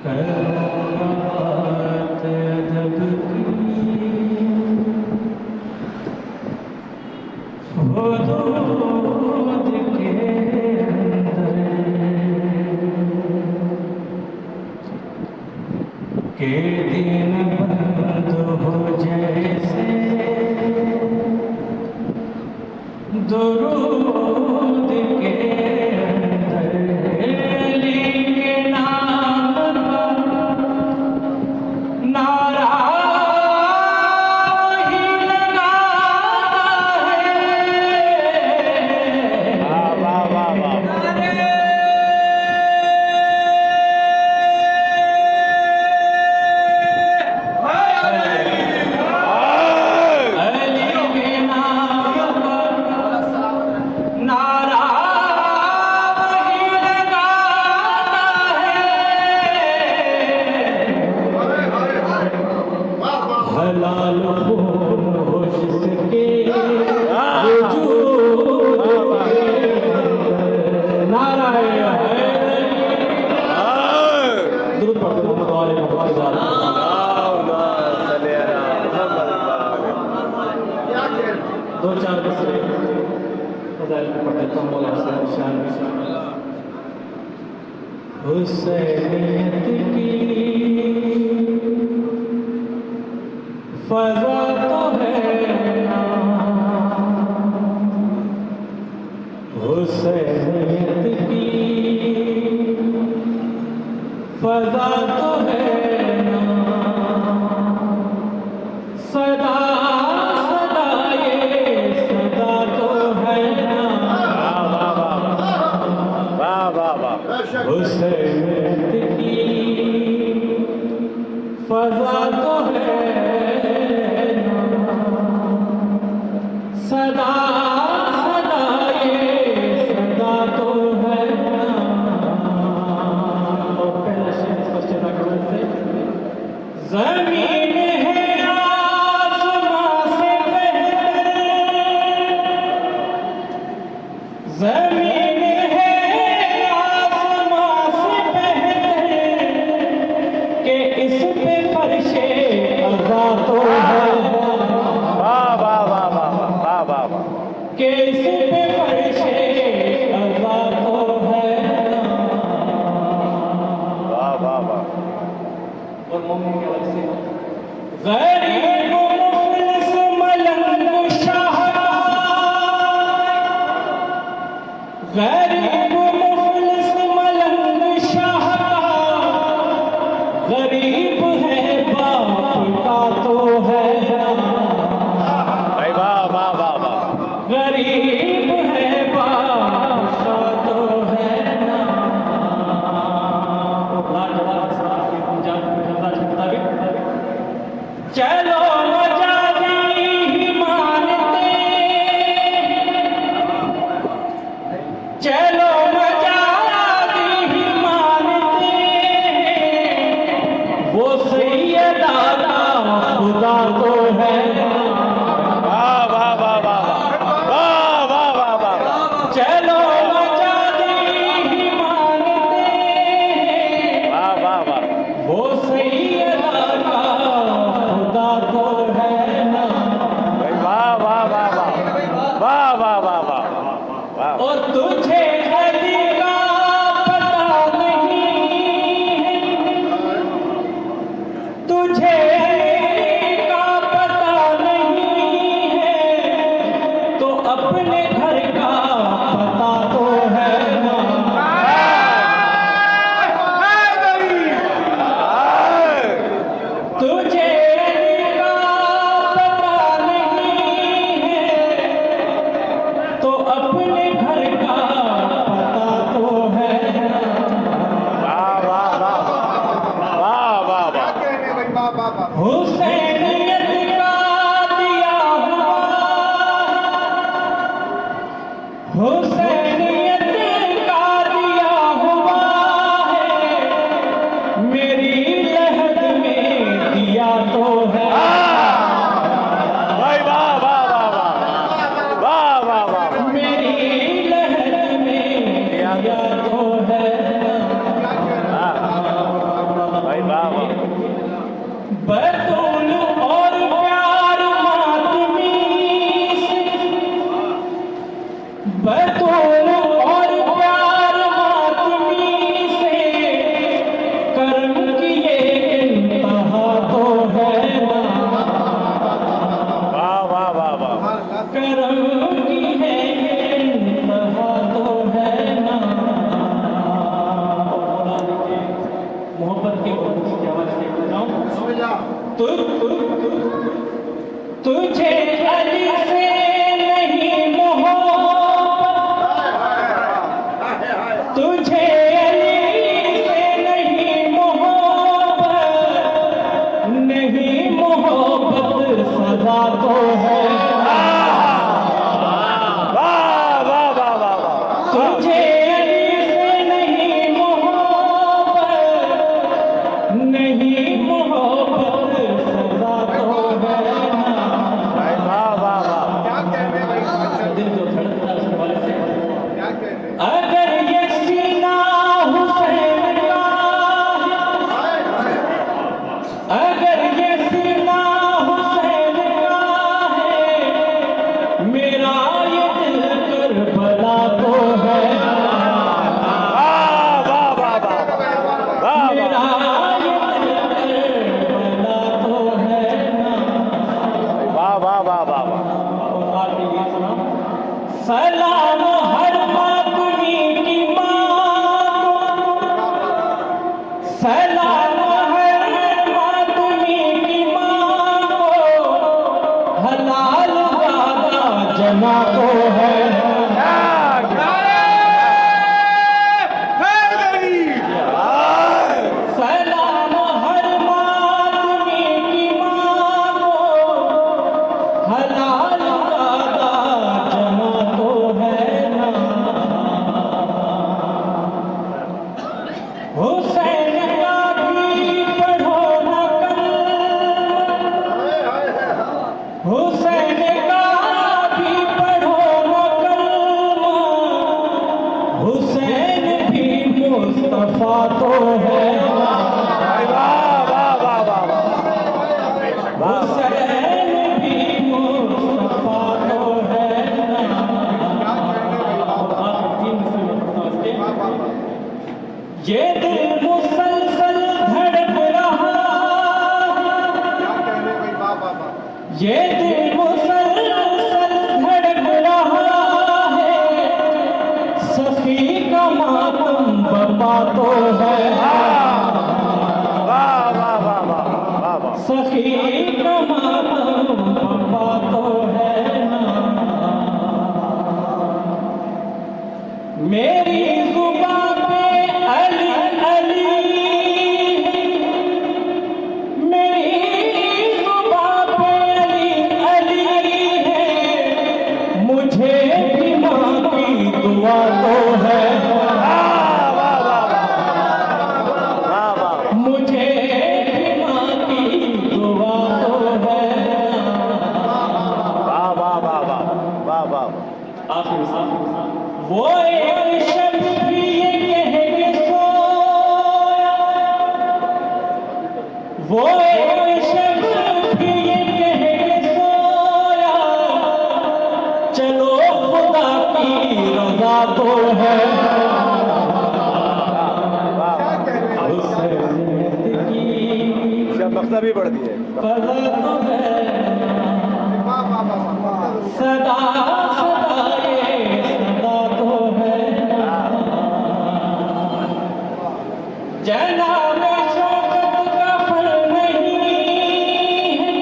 करवत अदब की हो दूध के अंदर के दिन बंद हो जैसे दुरूद के अंदर अली के नाम पर नारा ही लगाता है। वाह वाह वाह वाह अली के नाम पर नारा ही लगाता है। हलाल खून हो जिसके वजूद के अंदर नारा है। दुरूद पढ़ते मोहम्मद वाले मोहम्मद ज़ारा। दो चार दूसरे फज़ाइल में पढ़ देता हूँ। मौला हसन शान हुसैनियत की फ़ज़ा तो है ना, हुसैनियत की फ़ज़ा तो है ना, सदा सदा ये सदा तो है ना। वाह वाह वाह हुसैनियत की फ़ज़ा तो है ना, सदा सदा ये सदा तो है ना। और पहला शेर स्पष्ट था कि ज़मीन है आसमां से बेहतर, ज़मीन है आसमां से बेहतर, कि इस पे फर्शे अज़ा तो है। वाह वाह वाह वाह वाह वाह वाह कि इस पे फर्शे अज़ा तो है। वाह वाह वाह और मोमिन के अलग से गरीब मुफलिस मलंग शाहकार, गरीब मुफलिस मलंग शाहकार, गरीब है बाप का तो है ना। भाई वाह वाह वाह वाह गरीब है बाप का तो है ना। चलो मजाजी ही मानते, चलो मजाजी ही मानते, वो सैयदा का खुदा तो है। वाह वाह वाह वाह वाह वाह वाह वाह चलो मजाजी ही मानते, वाह वाह वाह वो सैयदा का खुदा तो है ना। भाई वाह वाह वाह वाह वाह वाह वाह वाह वाह और तुझे अली का पता नहीं है, तुझे अली का पता नहीं है, तो अपने घर का पता तो है ना। तुझे अली का पता नहीं है, तो अपने घर का पता तो है ना। वाह वाह वाह वाह वाह वाह हुसैनियत का दिया हुआ, हुसैनियत का दिया हुआ है, मेरी लहद में दिया तो है। भाई वाह वाह वाह वाह वाह वाह वाह मेरी लहद में दिया तो है। मोहब्बत के गुरबत के हवाले से बताऊं। तुझे अली से नहीं मोहब्बत, तुझे अली से नहीं मोहब्बत, नहीं मोहब्बत सजा तो है। तुझे अली से नहीं मोहब्बत, नहीं मोहब्बत सजा तो है। दिल जो धड़कता है उसके वाले से अगर ये सीना हुसैन का है, अगर ये सीना हुसैन का है, मेरा ये दिल करबला तो है। मेरा ये दिल करबला तो है ना। और आगे ये सुना, सलाम हर मातमी की माँ को, सलाम हर मातमी की माँ को, हलाल वादा जना तो है। सलाम हर मातमी की माँ को, हलाल वादा जना तो है ना। हुसैन का भी पढ़ो ना कलमा, हुसैन का भी पढ़ो ना कलमा, हुसैन भी मुस्तफा तो है। हुसैन भी मुस्तफा तो है ना। ये दिल मुसलसल धड़क रहा है, ये दिल मुसलसल धड़क रहा है, सखी का मातम बपा तो है। सखी का मातम बपा तो है ना। मेरी जुबान पे अली अली, मेरी जुबान पे अली अली है, मुझे भी माँ की दुआ तो है। मुझे भी माँ की दुआ तो है। वो एक शब्द भी ये कह के सोया, वो एक शब्द भी ये कह के सोया, चलो खुदा की रजा तो है। मक्ता भी बढ़ दी है। फज़ल तो है सदा सदा, ये सदा तो है। जनाब शौकत का फल नहीं है,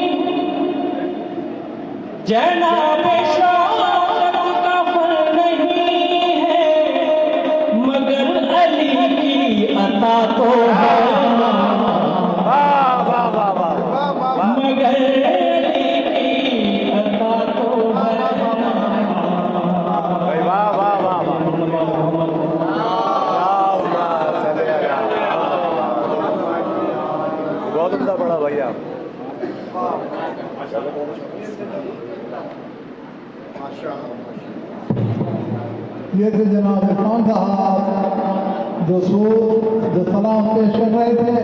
जनाब शौकत का फल नहीं है, मगर अली की अता तो है। मगर अली की अता तो है। बहुत उम्दा पड़ा भैया। ये थे जनाब इरफान साहब जो सलाम पेश कर रहे थे।